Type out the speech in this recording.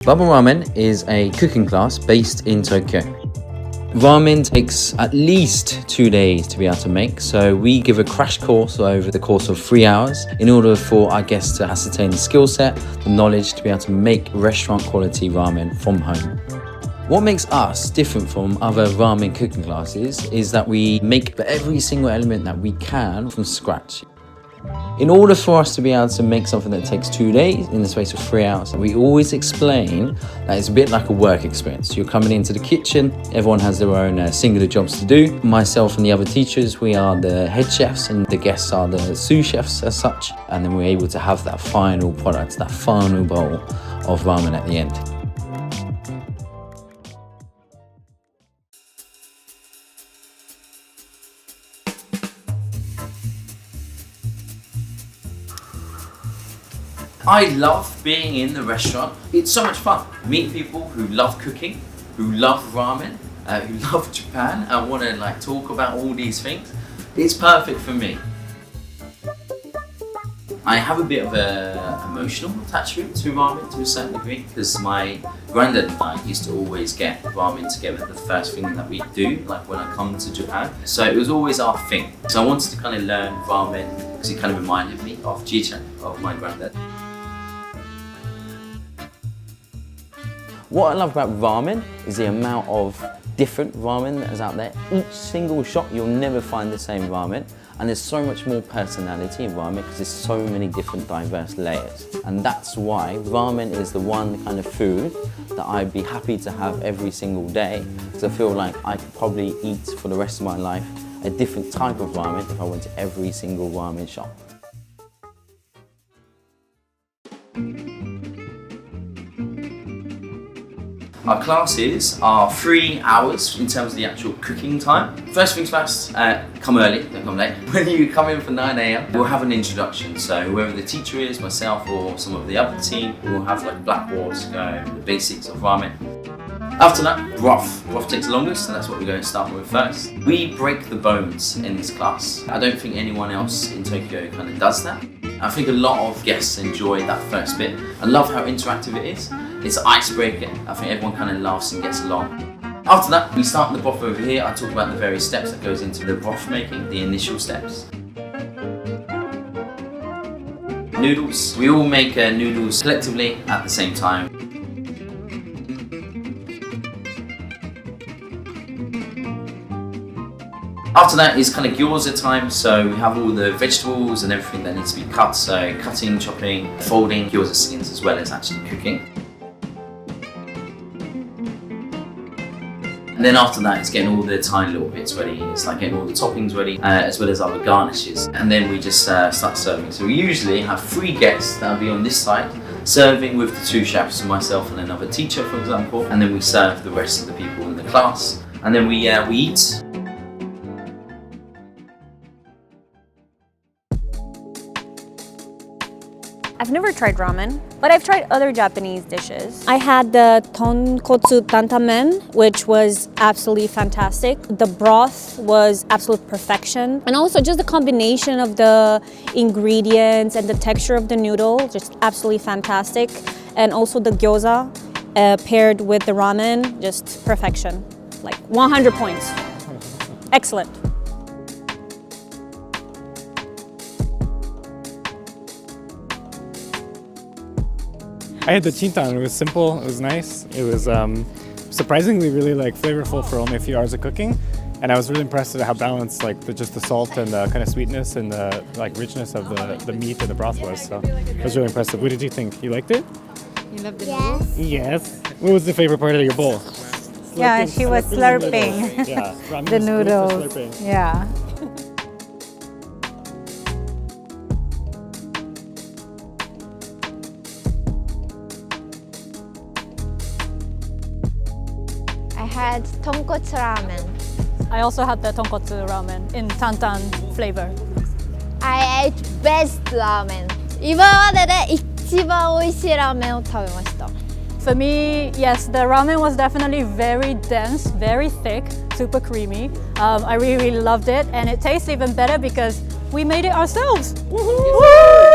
Baba Ramen is a cooking class based in Tokyo. Ramen takes at least 2 days to be able to make, so we give a crash course over the course of 3 hours in order for our guests to ascertain the skill set, the knowledge to be able to make restaurant quality ramen from home. What makes us different from other ramen cooking classes is that we make every single element that we can from scratch. In order for us to be able to make something that takes 2 days in the space of 3 hours, we always explain that it's a bit like a work experience. You're coming into the kitchen, everyone has their own singular jobs to do. Myself and the other teachers, we are the head chefs and the guests are the sous chefs as such. And then we're able to have that final product, that final bowl of ramen at the end. I love being in the restaurant. It's so much fun. Meet people who love cooking, who love ramen, who love Japan and want to talk about all these things. It's perfect for me. I have a bit of an emotional attachment to ramen to a certain degree because my granddad and I used to always get ramen together, the first thing that we do, when I come to Japan. So it was always our thing. So I wanted to kind of learn ramen because it kind of reminded me of Ji-chan, of my granddad. What I love about ramen is the amount of different ramen that is out there. Each single shop, you'll never find the same ramen. And there's so much more personality in ramen because there's so many different diverse layers. And that's why ramen is the one kind of food that I'd be happy to have every single day. Because I feel like I could probably eat for the rest of my life a different type of ramen if I went to every single ramen shop. Our classes are 3 hours in terms of the actual cooking time. First things first, come early, don't come late. When you come in for 9 AM, we'll have an introduction. So whoever the teacher is, myself or some of the other team, we'll have a blackboard to go over the basics of ramen. After that, broth. Broth takes the longest, and that's what we're going to start with first. We break the bones in this class. I don't think anyone else in Tokyo kind of does that. I think a lot of guests enjoy that first bit. I love how interactive it is. It's icebreaking. I think everyone kind of laughs and gets along. After that, we start the broth over here. I talk about the various steps that goes into the broth making, the initial steps. Noodles. We all make noodles collectively at the same time. After that is kind of gyoza time, so we have all the vegetables and everything that needs to be cut, so cutting, chopping, folding gyoza skins as well as actually cooking. And then after that, it's getting all the tiny little bits ready. It's like getting all the toppings ready, as well as other garnishes. And then we just start serving. So we usually have 3 guests that'll be on this side, serving with the 2 chefs, so myself and another teacher, for example. And then we serve the rest of the people in the class. And then we eat. I've never tried ramen, but I've tried other Japanese dishes. I had the Tonkotsu Ramen, which was absolutely fantastic. The broth was absolute perfection. And also just the combination of the ingredients and the texture of the noodle, just absolutely fantastic. And also the gyoza paired with the ramen, just perfection. 100 points. Excellent. I had the chintan. It was simple, it was nice. It was surprisingly really flavorful for only a few hours of cooking. And I was really impressed at how balanced just the salt and the kind of sweetness and the richness of the meat and the broth was. So it was really impressive. What did you think? You liked it? You loved it? Yes. Yes. What was the favorite part of your bowl? Yeah, she was slurping Yeah, the noodles. Yeah. I had Tonkotsu Ramen. I also had the Tonkotsu Ramen in tantan flavor. I ate best ramen. 今までで一番美味しいラーメンを食べました。 For me, yes, the ramen was definitely very dense, very thick, super creamy. I really loved it, and it tastes even better because we made it ourselves. Woohoo!